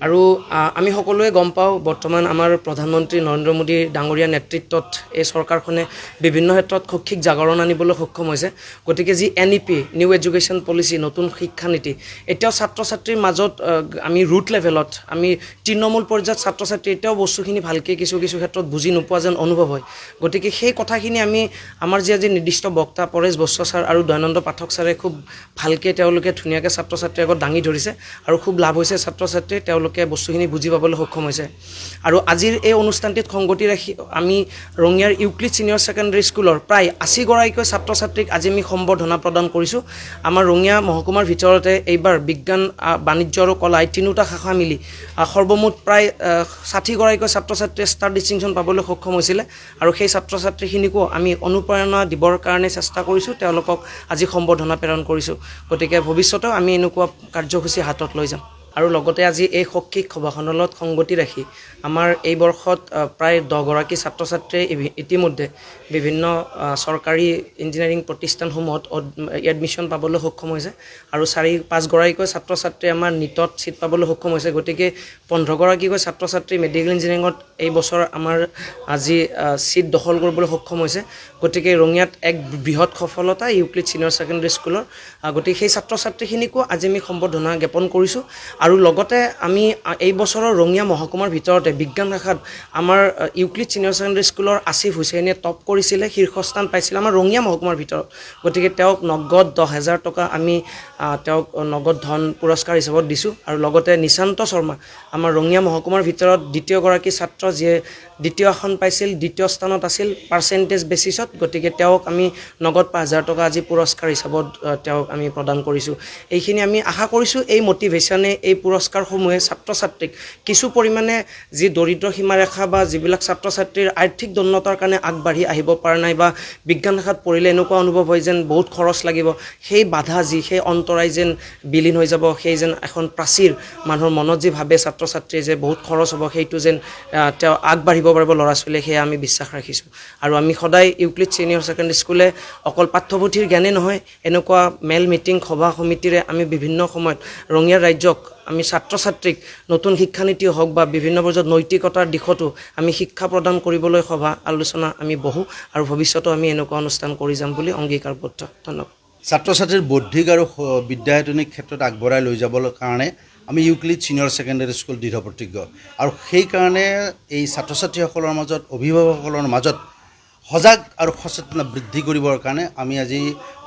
আৰু আমি সকলোৱে গম পাওঁ বৰ্তমান আমাৰ প্ৰধানমন্ত্ৰী নৰেন্দ্ৰ মোদী ডাঙৰীয়া নেতৃত্বত এই চৰকাৰখনে বিভিন্ন ক্ষেত্ৰত শৈক্ষিক জাগৰণ আনিবলৈ সক্ষম হৈছে। গতিকে যি NEP নিউ এডুকেশ্যন পলিচি নতুন শিক্ষানীতি এতিয়াও ছাত্ৰ ছাত্ৰীৰ মাজত আমি ৰুট লেভেলত আমি তৃণমূল পৰ্যায়ত ছাত্ৰ ছাত্ৰী এতিয়াও বস্তুখিনি ভালকৈ কিছু ক্ষেত্ৰত বুজি নোপোৱা যেন অনুভৱ হয়। গতিকে সেই কথাখিনি আমি আমাৰ যি আজি নিৰ্দিষ্ট বক্তা পৰেশ বৈশ্য ছাৰ আৰু দয়ানন্দ পাঠক ছাৰে খুব ভালকৈ তেওঁলোকে ধুনীয়াকৈ ছাত্ৰ ছাত্ৰীৰ আগত দাঙি ধৰিছে আৰু খুব লাভ হৈছে ছাত্ৰ ছাত্ৰীৰ, তেওঁলোকে বস্তুখিনি বুজি পাবলৈ সক্ষম হৈছে। আৰু আজিৰ এই অনুষ্ঠানটিত সংগতি ৰাখি আমি ৰঙিয়াৰ ইউক্লিড ছিনিয়ৰ ছেকেণ্ডেৰী স্কুলৰ প্ৰায় 80গৰাকীকৈ ছাত্ৰ ছাত্ৰীক আজি আমি সম্বৰ্ধনা প্ৰদান কৰিছোঁ। আমাৰ ৰঙিয়া মহকুমাৰ ভিতৰতে এইবাৰ বিজ্ঞান বাণিজ্য আৰু কলা এই তিনিওটা শাখা মিলি সৰ্বমুঠ প্ৰায় 60গৰাকীকৈ ছাত্ৰ ছাত্ৰীয়ে ষ্টাৰ ডিষ্টিংশ্যন পাবলৈ সক্ষম হৈছিলে। আৰু সেই ছাত্ৰ ছাত্ৰীখিনিকো আমি অনুপ্ৰেৰণা দিবৰ কাৰণে চেষ্টা কৰিছোঁ, তেওঁলোকক আজি সম্বৰ্ধনা প্ৰেৰণ কৰিছোঁ। গতিকে ভৱিষ্যতেও আমি এনেকুৱা কাৰ্যসূচী হাতত লৈ যাম। আৰু লগতে আজি এই শৈক্ষিক সভাখনৰ লগত সংগতি ৰাখি আমাৰ এই বৰ্ষত প্ৰায় 10গৰাকী ছাত্ৰ ছাত্ৰীয়ে ইতিমধ্যে বিভিন্ন চৰকাৰী ইঞ্জিনিয়াৰিং প্ৰতিষ্ঠানসমূহত এডমিশ্যন পাবলৈ সক্ষম হৈছে আৰু 4-5গৰাকীকৈ ছাত্ৰ ছাত্ৰীয়ে আমাৰ নীটত ছিট পাবলৈ সক্ষম হৈছে। গতিকে 15গৰাকীকৈ ছাত্ৰ ছাত্ৰী মেডিকেল ইঞ্জিনিয়াৰিঙত এই বছৰ আমাৰ আজি ছিট দখল কৰিবলৈ সক্ষম হৈছে। গতিকে ৰঙিয়াত এক বৃহৎ সফলতা ইউক্লিড ছিনিয়ৰ ছেকেণ্ডেৰী স্কুলৰ। গতিকে সেই ছাত্ৰ ছাত্ৰীখিনিকো আজি আমি সম্বৰ্ধনা জ্ঞাপন কৰিছোঁ। আৰু লগতে আমি এই বছৰৰ ৰঙিয়া মহকুমাৰ ভিতৰতে বিজ্ঞান শাখাত আমাৰ ইউক্লিড ছিনিয়ৰ ছেকেণ্ডেৰী স্কুলৰ আসিফ হুছেইনে টপ কৰিছিলে, শীৰ্ষস্থান পাইছিলে আমাৰ ৰঙিয়া মহকুমাৰ ভিতৰত। গতিকে তেওঁক নগদ 10,000 টকা আমি তেওঁক নগদ ধন পুৰস্কাৰ হিচাপত দিছোঁ। আৰু লগতে নিশান্ত শৰ্মা আমাৰ ৰঙিয়া মহকুমাৰ ভিতৰত দ্বিতীয়গৰাকী ছাত্ৰ, যিয়ে দ্বিতীয় আসন পাইছিল, দ্বিতীয় স্থানত আছিল পাৰ্চেণ্টেজ বেচিছত। গতিকে তেওঁক আমি নগদ 5,000 টকা আজি পুৰস্কাৰ হিচাপত তেওঁক আমি প্ৰদান কৰিছোঁ। এইখিনি আমি আশা কৰিছোঁ এই মটিভেশ্যনে, এই পুৰস্কাৰসমূহে ছাত্ৰ ছাত্ৰীক কিছু পৰিমাণে যি দৰিদ্ৰ সীমাৰেখা বা যিবিলাক ছাত্ৰ ছাত্ৰীৰ আৰ্থিক দন্যতাৰ কাৰণে আগবাঢ়ি আহিব পৰা নাই বা বিজ্ঞান শাখাত পঢ়িলে এনেকুৱা অনুভৱ হয় যেন বহুত খৰচ লাগিব, সেই বাধা যি সেই অন্তৰাই যেন বিলীন হৈ যাব, সেই যেন এখন প্ৰাচীৰ মানুহৰ মনত যি ভাবে ছাত্ৰ ছাত্ৰীয়ে যে বহুত খৰচ হ'ব, সেইটো যেন তেওঁ আগবাঢ়িব পাৰিব ল'ৰা ছোৱালীয়ে, সেয়া আমি বিশ্বাস ৰাখিছোঁ। আৰু আমি সদায় ইউক্লিড ছিনিয়ৰ ছেকেণ্ডেৰী স্কুলে অকল পাঠ্যপুথিৰ জ্ঞানেই নহয়, এনেকুৱা মেল মিটিং সভা সমিতিৰে আমি বিভিন্ন সময়ত ৰঙিয়াৰ ৰাজ্যক আমি ছাত্ৰ ছাত্ৰীক নতুন শিক্ষানীতি হওক বা বিভিন্ন পৰ্যায়ত নৈতিকতাৰ দিশতো আমি শিক্ষা প্ৰদান কৰিবলৈ সভা আলোচনা আমি বহোঁ আৰু ভৱিষ্যতেও আমি এনেকুৱা অনুষ্ঠান কৰি যাম বুলি অংগীকাৰবদ্ধ। ধন্যবাদ। ছাত্ৰ ছাত্ৰীৰ বৌদ্ধিক আৰু বিদ্যায়তনিক ক্ষেত্ৰত আগবঢ়াই লৈ যাবলৈ কাৰণে আমি ইউক্লিড ছিনিয়ৰ ছেকেণ্ডেৰী স্কুল দৃঢ়প্ৰতিজ্ঞ। আৰু সেইকাৰণে এই ছাত্ৰ ছাত্ৰীসকলৰ মাজত, অভিভাৱকসকলৰ মাজত সজাগ আৰু সচেতনতা বৃদ্ধি কৰিবৰ কাৰণে আমি আজি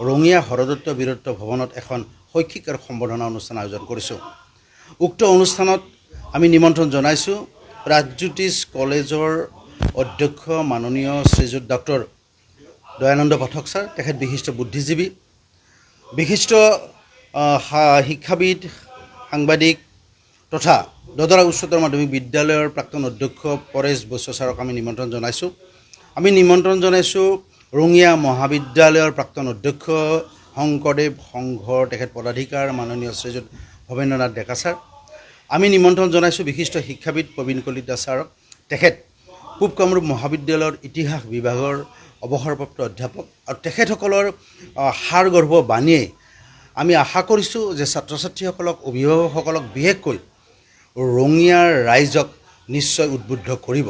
ৰঙিয়া হৰদত্ত বীৰত্ব ভৱনত এখন শৈক্ষিক আৰু সম্বৰ্ধনা অনুষ্ঠান আয়োজন কৰিছোঁ। উক্ত অনুষ্ঠানত আমি নিমন্ত্ৰণ জনাইছোঁ প্ৰাগজ্যোতিষ কলেজৰ অধ্যক্ষ মাননীয় শ্ৰীযুত ডক্টৰ দয়ানন্দ পাঠক ছাৰ, তেখেত বিশিষ্ট বুদ্ধিজীৱী, বিশিষ্ট শিক্ষাবিদ, সাংবাদিক তথা দদৰা উচ্চতৰ মাধ্যমিক বিদ্যালয়ৰ প্ৰাক্তন অধ্যক্ষ পৰেশ বৈশ্য ছাৰক আমি নিমন্ত্ৰণ জনাইছোঁ। আমি নিমন্ত্ৰণ জনাইছোঁ ৰঙিয়া মহাবিদ্যালয়ৰ প্ৰাক্তন অধ্যক্ষ শংকৰদেৱ সংঘৰ তেখেত পদাধিকাৰ মাননীয় শ্ৰীযুত ভৱেন্দ্ৰনাথ ডেকা ছাৰ। আমি নিমন্ত্ৰণ জনাইছোঁ বিশিষ্ট শিক্ষাবিদ প্ৰবীণ কলিতা ছাৰক, তেখেত পূব কামৰূপ মহাবিদ্যালয়ৰ ইতিহাস বিভাগৰ অৱসৰপ্ৰাপ্ত অধ্যাপক। আৰু তেখেতসকলৰ সাৰগৰ্ভ বাণীয়ে আমি আশা কৰিছোঁ যে ছাত্ৰ ছাত্ৰীসকলক, অভিভাৱকসকলক বিশেষকৈ ৰঙিয়াৰ ৰাইজক নিশ্চয় উদ্বুদ্ধ কৰিব।